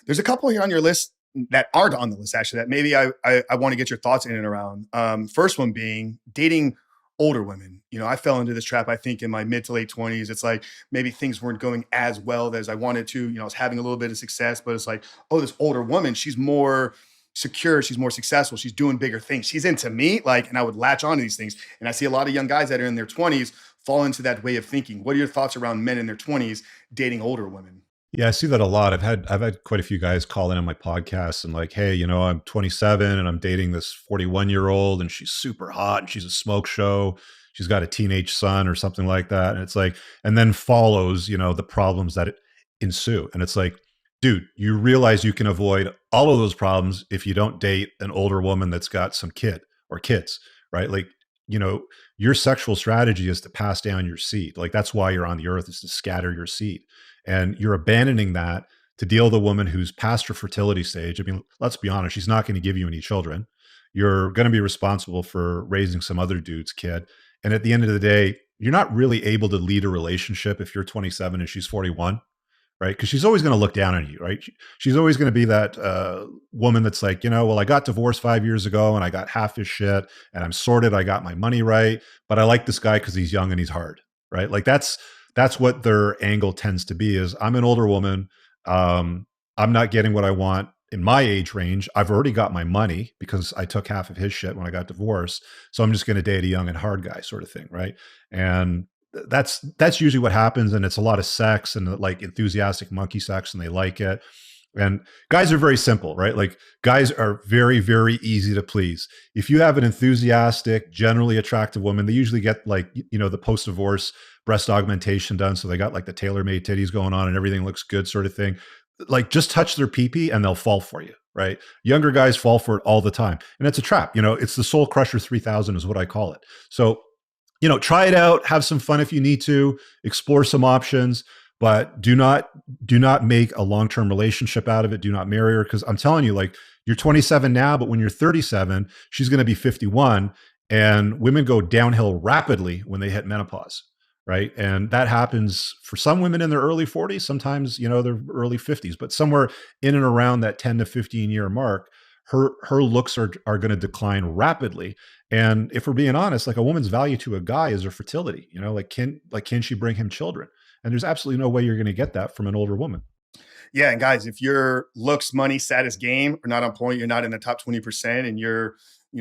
There's a couple here on your list that aren't on the list, actually, that maybe I want to get your thoughts in and around. First one being dating older women. I fell into this trap, I think, in my mid to late 20s. It's like maybe things weren't going as well as I wanted to. I was having a little bit of success, but it's like, oh, this older woman, she's more secure, she's more successful, she's doing bigger things, she's into me, like, and I would latch on to these things. And I see a lot of young guys that are in their 20s fall into that way of thinking. What are your thoughts around men in their 20s dating older women? Yeah, I see that a lot. I've had quite a few guys call in on my podcast and like, hey, I'm 27 and I'm dating this 41-year-old and she's super hot and she's a smoke show. She's got a teenage son or something like that. And it's like, and then follows, the problems that ensue. And it's like, dude, you realize you can avoid all of those problems if you don't date an older woman that's got some kid or kids, right? Like, your sexual strategy is to pass down your seed. Like that's why you're on the earth, is to scatter your seed. And you're abandoning that to deal with a woman who's past her fertility stage. I mean, let's be honest, she's not going to give you any children. You're going to be responsible for raising some other dude's kid. And at the end of the day, you're not really able to lead a relationship if you're 27 and she's 41, right? Because she's always going to look down on you, right? She's always going to be that woman that's like, well, I got divorced 5 years ago and I got half his shit and I'm sorted. I got my money right, but I like this guy because he's young and he's hard, right? Like that's what their angle tends to be, is I'm an older woman. I'm not getting what I want in my age range. I've already got my money because I took half of his shit when I got divorced. So I'm just going to date a young and hard guy sort of thing. Right. And that's usually what happens. And it's a lot of sex and like enthusiastic monkey sex, and they like it. And guys are very simple, right? Like guys are very, very easy to please. If you have an enthusiastic, generally attractive woman, they usually get like, the post-divorce breast augmentation done. So they got like the tailor-made titties going on and everything looks good sort of thing. Like just touch their pee-pee and they'll fall for you, right? Younger guys fall for it all the time. And it's a trap. It's the Soul Crusher 3000 is what I call it. So, try it out, have some fun if you need to, explore some options. But do not make a long-term relationship out of it. Do not marry her, because I'm telling you, like, you're 27 now, but when you're 37, she's going to be 51, and women go downhill rapidly when they hit menopause, right? And that happens for some women in their early 40s, sometimes their early 50s, but somewhere in and around that 10 to 15 year mark, her looks are going to decline rapidly. And if we're being honest, like a woman's value to a guy is her fertility. Can she bring him children? And there's absolutely no way you're going to get that from an older woman. Yeah, and guys, if your looks, money, status, game are not on point, you're not in the top 20%, and you're,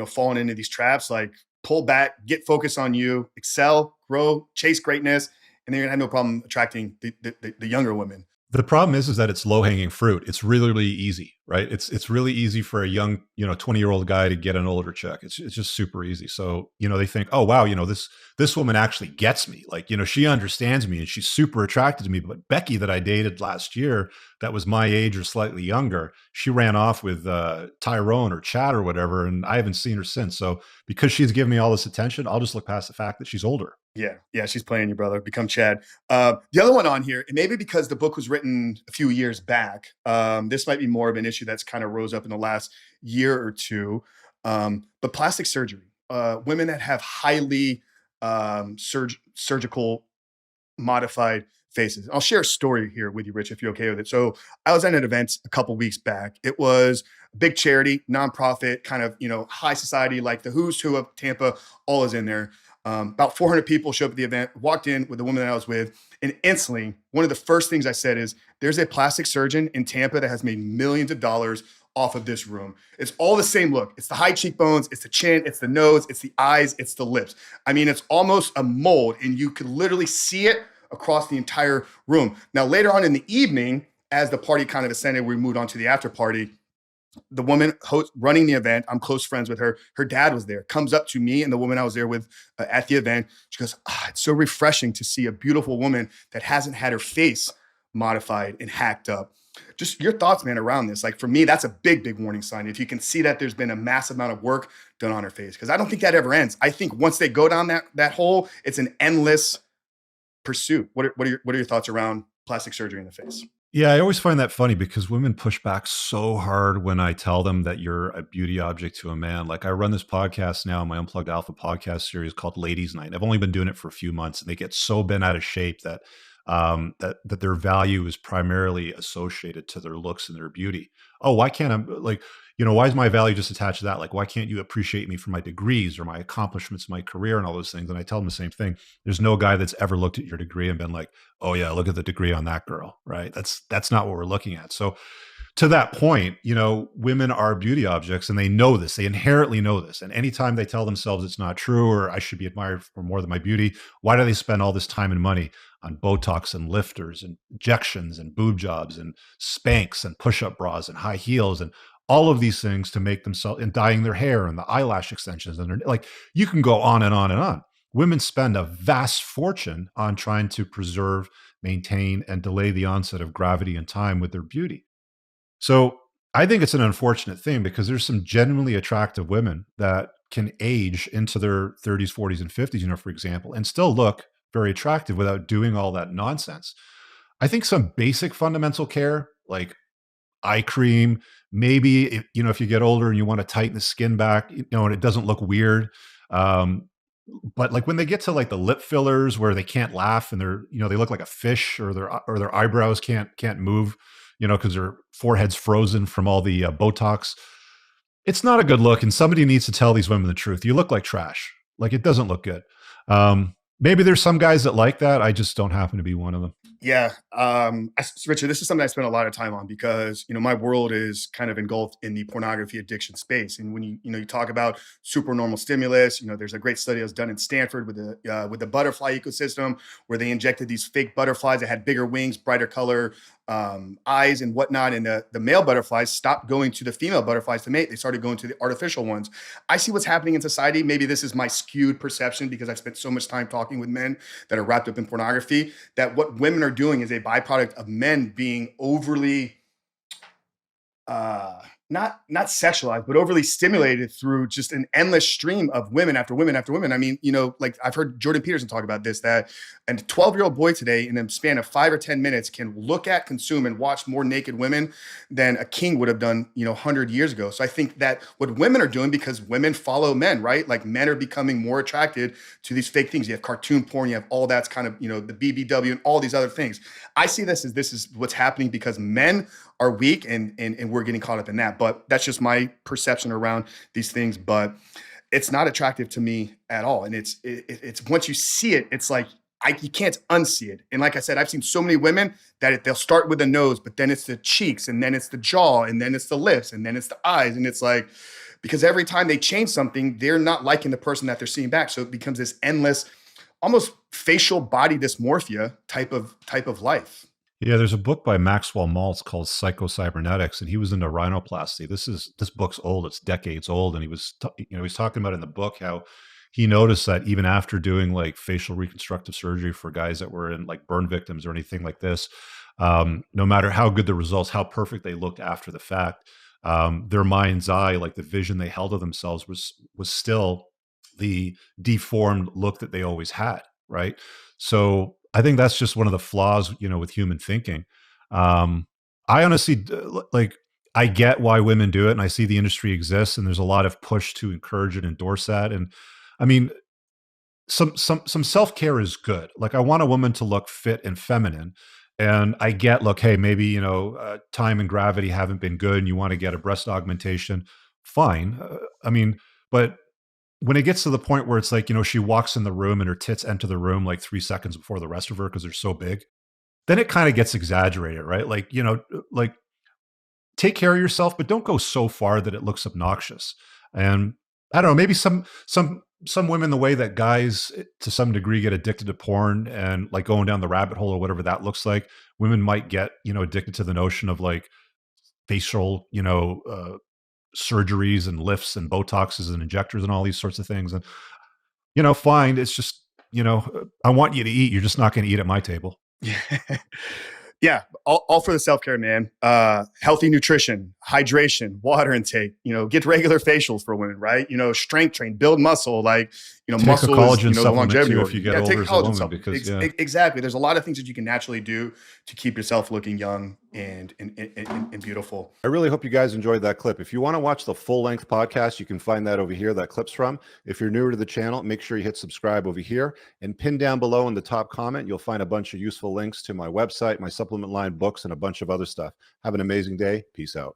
falling into these traps, like pull back, get focused on you, excel, grow, chase greatness, and then you're gonna have no problem attracting the younger women. The problem is that it's low hanging fruit. It's really, really easy, right? It's really easy for a young, 20-year-old guy to get an older chick. It's just super easy. So, they think, oh, wow, this woman actually gets me. Like, she understands me and she's super attracted to me. But Becky that I dated last year, that was my age or slightly younger, she ran off with Tyrone or Chad or whatever. And I haven't seen her since. So because she's given me all this attention, I'll just look past the fact that she's older. Yeah, she's playing you, brother. Become Chad. The other one on here, and maybe because the book was written a few years back, this might be more of an issue that's kind of rose up in the last year or two. But plastic surgery, women that have highly surgical modified faces. I'll share a story here with you, Rich, if you're okay with it. So I was at an event a couple weeks back. It was a big charity, nonprofit, kind of, high society, like the who's who of Tampa, all is in there. About 400 people showed up at the event, walked in with the woman that I was with, and instantly, one of the first things I said is, there's a plastic surgeon in Tampa that has made millions of dollars off of this room. It's all the same look. It's the high cheekbones, it's the chin, it's the nose, it's the eyes, it's the lips. I mean, it's almost a mold, and you could literally see it across the entire room. Now, later on in the evening, as the party kind of ascended, we moved on to the after party. The woman running the event, I'm close friends with her. Her dad was there, comes up to me and the woman I was there with at the event. She goes, it's so refreshing to see a beautiful woman that hasn't had her face modified and hacked up. Just your thoughts, man, around this. Like for me, that's a big, big warning sign. If you can see that there's been a massive amount of work done on her face, because I don't think that ever ends. I think once they go down that hole, it's an endless pursuit. What are your thoughts around plastic surgery in the face? Yeah, I always find that funny because women push back so hard when I tell them that you're a beauty object to a man. Like I run this podcast now, my Unplugged Alpha podcast series called Ladies Night. I've only been doing it for a few months and they get so bent out of shape that that their value is primarily associated to their looks and their beauty. Oh, why can't I like, why is my value just attached to that? Like, why can't you appreciate me for my degrees or my accomplishments, my career, and all those things? And I tell them the same thing. There's no guy that's ever looked at your degree and been like, oh yeah, look at the degree on that girl, right? That's not what we're looking at. So to that point, women are beauty objects and they know this. They inherently know this. And anytime they tell themselves it's not true or I should be admired for more than my beauty, why do they spend all this time and money on Botox and lifters and injections and boob jobs and Spanx and push-up bras and high heels and all of these things to make themselves and dyeing their hair and the eyelash extensions and like you can go on and on and on. Women spend a vast fortune on trying to preserve, maintain, and delay the onset of gravity and time with their beauty. So I think it's an unfortunate thing because there's some genuinely attractive women that can age into their 30s, 40s, and 50s, for example, and still look very attractive without doing all that nonsense. I think some basic fundamental care, like eye cream, maybe if you get older and you want to tighten the skin back, and it doesn't look weird. Um, but like when they get to like the lip fillers where they can't laugh and they're, they look like a fish or their eyebrows can't move, because their forehead's frozen from all the Botox. It's not a good look. And somebody needs to tell these women the truth. You look like trash. Like it doesn't look good. Maybe there's some guys that like that. I just don't happen to be one of them. Yeah. Richard, this is something I spend a lot of time on because, my world is kind of engulfed in the pornography addiction space. And when you talk about supernormal stimulus, there's a great study that was done in Stanford with the butterfly ecosystem where they injected these fake butterflies that had bigger wings, brighter color, eyes and whatnot. And the male butterflies stopped going to the female butterflies to mate. They started going to the artificial ones. I see what's happening in society. Maybe this is my skewed perception because I spent so much time talking with men that are wrapped up in pornography, that what women are doing is a byproduct of men being overly not sexualized, but overly stimulated through just an endless stream of women after women after women. I mean, like I've heard Jordan Peterson talk about this, that a 12-year-old boy today in a span of 5 or 10 minutes can look at, consume, and watch more naked women than a king would have done, 100 years ago. So I think that what women are doing, because women follow men, right? Like men are becoming more attracted to these fake things. You have cartoon porn, you have all that's kind of, the BBW and all these other things. I see this is what's happening because men are weak and we're getting caught up in that. But that's just my perception around these things. But it's not attractive to me at all. And it's once you see it, it's like you can't unsee it. And like I said, I've seen so many women that they'll start with the nose, but then it's the cheeks, and then it's the jaw, and then it's the lips, and then it's the eyes. And it's like, because every time they change something, they're not liking the person that they're seeing back. So it becomes this endless, almost facial body dysmorphia type of life. Yeah, there's a book by Maxwell Maltz called Psycho-Cybernetics, and he was into rhinoplasty. This book's old; it's decades old, and he's talking about in the book how he noticed that even after doing like facial reconstructive surgery for guys that were in like burn victims or anything like this, no matter how good the results, how perfect they looked after the fact, their mind's eye, like the vision they held of themselves, was still the deformed look that they always had, right? So I think that's just one of the flaws, with human thinking. I honestly like, I get why women do it, and I see the industry exists, and there's a lot of push to encourage and endorse that. And I mean, some self care is good. Like, I want a woman to look fit and feminine, and I get, look, hey, maybe time and gravity haven't been good, and you want to get a breast augmentation. Fine. I mean, but when it gets to the point where it's like, she walks in the room and her tits enter the room like 3 seconds before the rest of her because they're so big, then it kind of gets exaggerated, right? Like, like take care of yourself, but don't go so far that it looks obnoxious. And I don't know, maybe some women, the way that guys to some degree get addicted to porn and like going down the rabbit hole or whatever that looks like, women might get, addicted to the notion of like facial, surgeries and lifts and Botoxes and injectors and all these sorts of things. And, fine. It's just, I want you to eat. You're just not going to eat at my table. Yeah. All for the self-care, man. Healthy nutrition, hydration, water intake, get regular facials for women, right? Strength train, build muscle, like, Take a muscle is, collagen the supplement longevity too if organ. you get Yeah, take older a as a collagen woman, supplement. because yeah. Exactly. There's a lot of things that you can naturally do to keep yourself looking young and beautiful. I really hope you guys enjoyed that clip. If you want to watch the full-length podcast, you can find that over here, that clip's from. If you're newer to the channel, make sure you hit subscribe over here, and pin down below in the top comment, you'll find a bunch of useful links to my website, my supplement line, books, and a bunch of other stuff. Have an amazing day. Peace out.